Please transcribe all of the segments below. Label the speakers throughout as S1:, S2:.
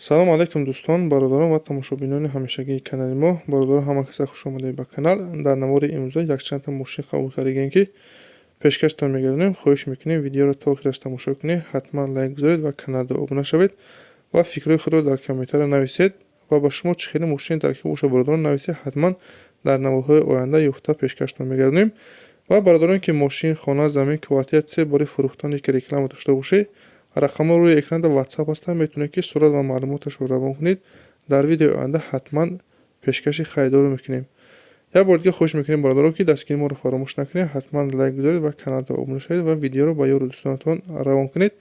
S1: салом алайкум дӯстон, бародарон ва тамошобинони ҳамешагии канали мо. Бародарон ҳама каса хуш омадед ба канал. Дар навори имрӯза якчанд та мошин қабул кардем ки пешкаштон мегардонем. Хоҳиш мекунем видеоро то охираш тамошо кунед, ҳатман лайк гузоред ва каналро обуна шавед ва фикрҳои худро дар комментария нависед ва ба шумо чӣ хеле мошин таркиб боша бародарон нависед, ҳатман дар наворҳои оянда ёфта пешкаштон мегардонем. ва бародароне ки мошин, хона, замин, квартира чизе бори фурӯхтон яке реклама дошта бошед, рақамҳо рӯи экран дар WhatsApp ҳастанд, метавонед ки сурат ва маълумоташро равон кунед. Дар видеои оянда ҳатман пешкаши харидорро мекунем. Як бор дига хоҳиш мекунем бародарон ки дастгирии моро фаромӯш накунед, ҳатман лайк гузоред ва каналро обуна шавед ва видеоро ба ёру дӯстонатон равон кунед.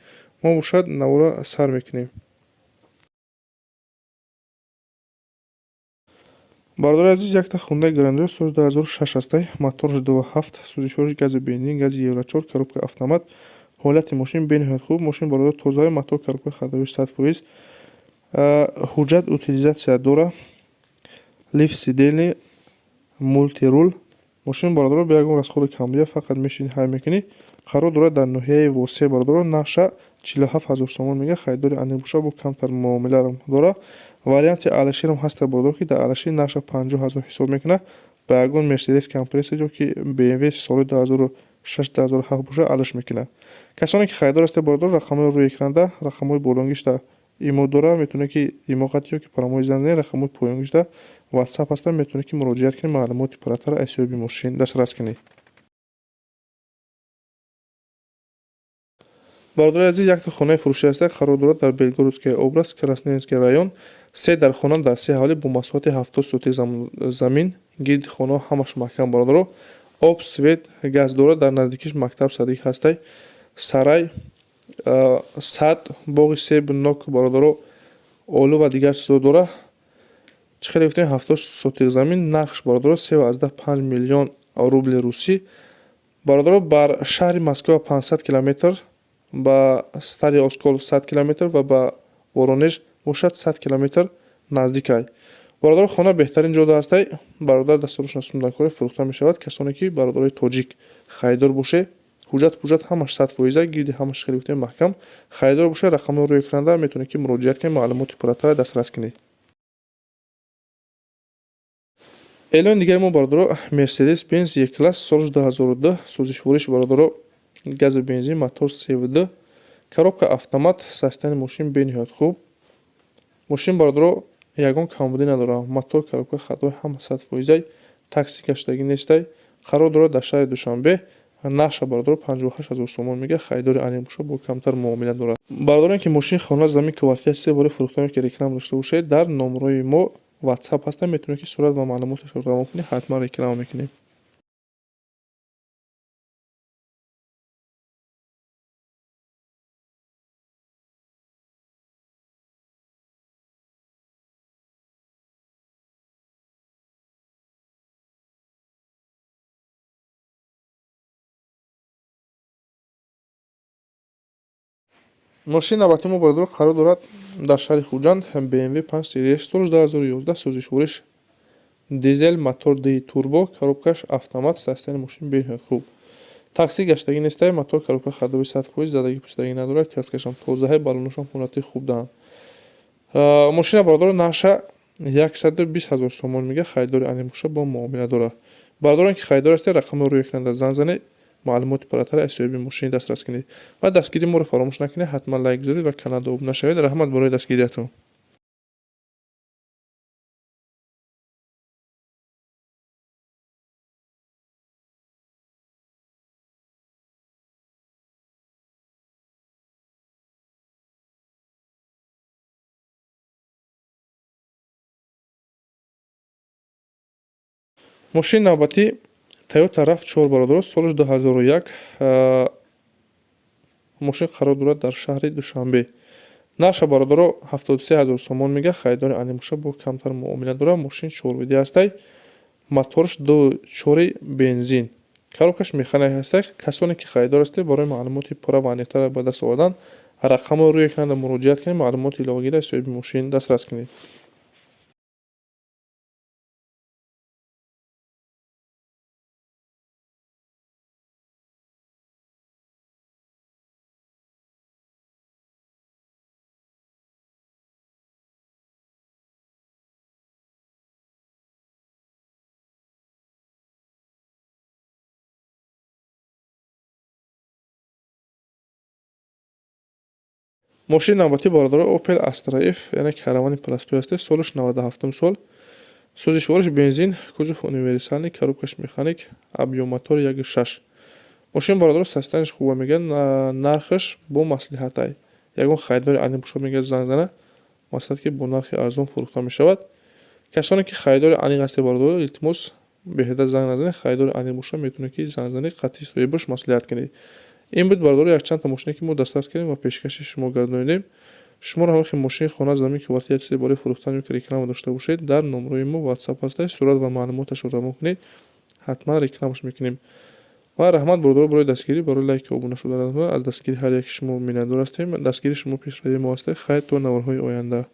S1: Мо бошад навора сар мекунем. бародари азиз, якта Hyundai Grand Rio соли 2006 ҳастай, моторш 2.7, сӯзишвориш гази бензин, гази Евро 4, коробка автомат. ҳолати мошин бениҳоят хуб. Мошин бародар тозаи мотор, коробка ходовӣ 100%. ҳуҷҷат утилизатсия дора. Лифт сидени, мултирул. Мошин бародар ба ягон расходи камбия, фақат мешини ҳай мекунӣ. Қарор дорад дар ноҳияи Восе. бародар нарша 47 000 сомон мега. Харидори аниқ боша бо камтар муомила дора. варианти Алаширам ҳаст бародар ки дар Алашир нарша 50 000 ҳисоб мекунад. ба ягон Мерседес компрессор ё ки BMW соли 2006-2007 боша алиш мекунад. касоне ки харидор ҳастед бародар, рақамҳои рӯи экран, рақамҳои болонгишта имо дора, метавонед ки ҳимоқат ё ки паромои занзанӣ, рақамҳои поёнгишта WhatsApp ҳастанд, метавонед ки муроҷиат кунед, маълумоти парраттар аз ёби мошин дастрас кунед. бародари азиз, якта хонаи фурӯшӣ ҳастай, қарор дорад дар Белгородская област, Красненский район. 3 дар хона дар 3 ҳавлӣ бо масоҳати 70 сотик замин. гирди хонаҳо ҳамаш маҳкам бародаро. об, свет, газ дорад. дар наздикиш мактаб садик ҳастай. сарай, сад, боғи себ, нок бародаро, олу ва дигар чизо дора. чӣ хеле гуфтем 70 сотик замин. нархш бародаро 3,5 миллион рубли русӣ. бародаро бар шаҳри Москва 500 километр, ба Старый Оскол 100 километр ва ба Воронеж бошад 100 километр наздикай. бародар хона беҳтарин ҷода ҳастай. бародар дастурушна сумданкорӣ фурӯхта мешавад. касоне ки бародари тоҷик харидор боше, ҳуҷҷат ҳамаш 100%, гирди ҳамаш хеле гуфтем маҳкам харидор боше, рақамҳои рӯи экран метавонед ки муроҷиат кунед, маълумоти пурраттар дастрас кунед. эълони дигари мо бародаро Mercedes Benz E-Class соли 2002, сӯзишвориш бародаро гази бензин, мотор CVD, коробка автомат. состояние мошин бениҳоят хуб. мошин бародаро ягон камбудӣ надорад. мотор, коробка ходовӣ ҳама 100%. такси гаштагӣ нестай. қарор дорад дар шаҳри Душанбе. нарша бародаро 58 000 сомон мега. харидори аниқ боша бо камтар муомила дорад. бародароне ки мошин, хона, замин, квартира чизе бори фурӯхтан ки реклама дошта бошед, дар номерои мо WhatsApp ҳастанд, метавонед ки сурат ва маълумоташро равон кунед, ҳатман реклама мекунем. мошини навбатии мо бародаро қарор дорад дар шаҳри Хуҷанд BMW 5 Series соли 2011, сӯзишвориш дизел, мотор D турбо, коробкаш автомат. состояние мошин бениҳоят хуб. такси гаштагӣ нестай. мотор, коробка ходовӣ 100%, задагӣ пӯсидагӣ надорад. краскашам тозаҳай, балонашам ҳолати хуб доранд. мошина бародаро нарша 120 000 сомон мега. харидори аниқ боша бо муомила дорад. бародароне ки харидор ҳастед, рақамҳои рӯи экран занг занед, маълумоти пурраттар аз ёби мошини дастрас кунед ва дастгирии моро фаромӯш накунед, ҳатман лайк гузоред ва каналро обуна шавед. раҳмат барои дастгириятон. мошини навбатӣ Toyota RAV4 бародаро соли 2001. мошин қарор дорад дар шаҳри Душанбе. нарша бародаро 73 000 сомон мега. харидори аниқ боша бо камтар муомила дорад. мошин 4видӣ ҳастай. моторш 2.4 бензин. коробкаш механик ҳастай. касоне ки харидор ҳастед, барои маълумоти пурра ва аниқтар ба даст овардан рақамҳои рӯи экран муроҷиат кунед, маълумоти иловагӣ аз ёби мошин дастрас кунед. мошини навбатӣ бародаро Opel Astra F яъне каравани пластуй ҳастед. Солаш 97 сол. Сӯзишвориш бензин, кузов универсальный, коробкаш механик, объем мотор 1.6. Мошин бародаро состоянияш хуб мегӯяд, нархаш бо маслиҳатай. Ягон харидори анибошад мегӯяд занг зана, маслиҳат ки бо нархи арзон фурӯхта мешавад. Касоне ки харидори аниқ ҳастед бародаро, илтимос беҳда занг назанед. Харидори аниқ боша метавонед ки занг занед, қатъи соҳибаш маслиҳат кунед. Ин буд бародаро якчанд та мошине ки мо дастрас кардем ва пешкаши шумо гардонидем. Шуморо ҳавохи мошини хона, замин, квартира чизе барои фурӯхтан ё ки реклама дошта бошед, дар номерои мо WhatsApp ҳастад. Сурат ва маълумоташро равон кунед, ҳатман рекламаш мекунем. Ва раҳмат бародаро барои дастгирӣ, барои лайк ва обуна шудан аз дастгири ҳар яки шумо миннатдор ҳастем. Дастгири шумо пешравии мо ҳастед. Хайр то навбарҳои оянда.